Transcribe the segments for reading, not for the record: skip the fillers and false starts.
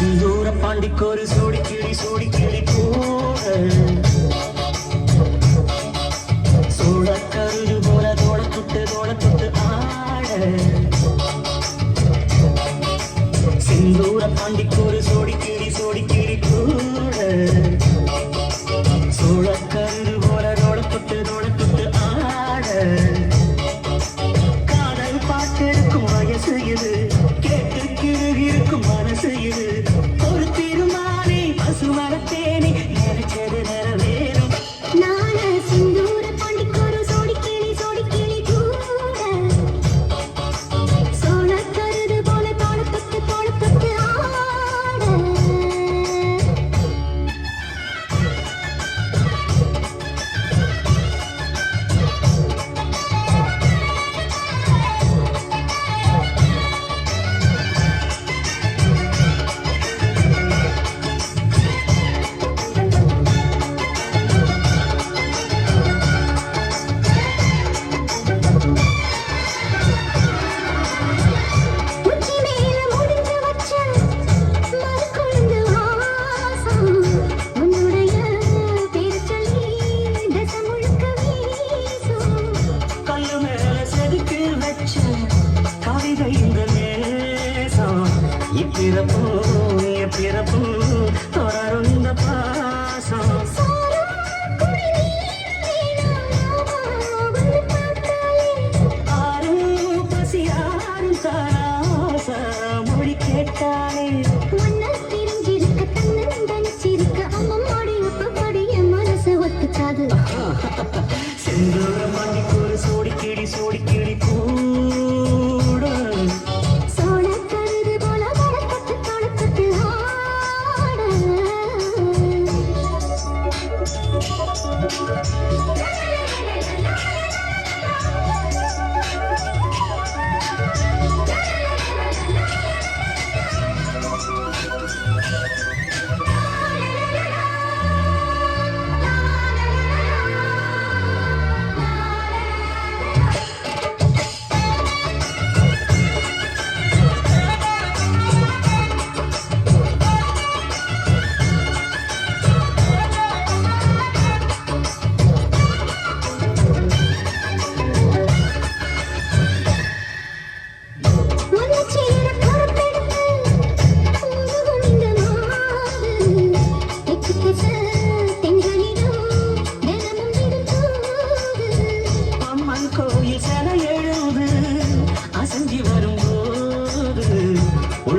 செந்தூர பாண்டிக்கொரு சோடி கிளி கூட சோழ கருது போல தோள தொட்டு ஆட செந்தூர பாண்டிக்கொரு சோடி கிளி கூட சோழ கருது போல தோள தொட்டு ஆட காதல் பாட்டெடுக்கும் வயசு இது கேட்டு கிருகிருக்கும் மனசு இது ஒரு திருமானே பசுமரத்தேனே நினைச்சது நிறைவேறும் நான சிந்தூர பாண்டிக்கொரு சோடி கிளி கூட சோழ கருது போல தோள தொட்டு ஆட பிறப்பும் தொடரும் இந்த பாசம் ஆரும் பசியாரும் தாராச மொழி கேட்டாலே தெரிஞ்சிருக்க தன்னந்தனிச்சிருக்க அம்மம்மாடி உப்பப்படி என் மனசு ஒத்துக்காது செந்தூர மாண்டிக்கொரு சோடி கிளி கூட சோழ கருது போல தொட்டு ஆட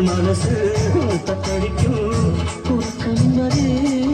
மனசு தத்தடிக்கும் உறக்கம் என்பதே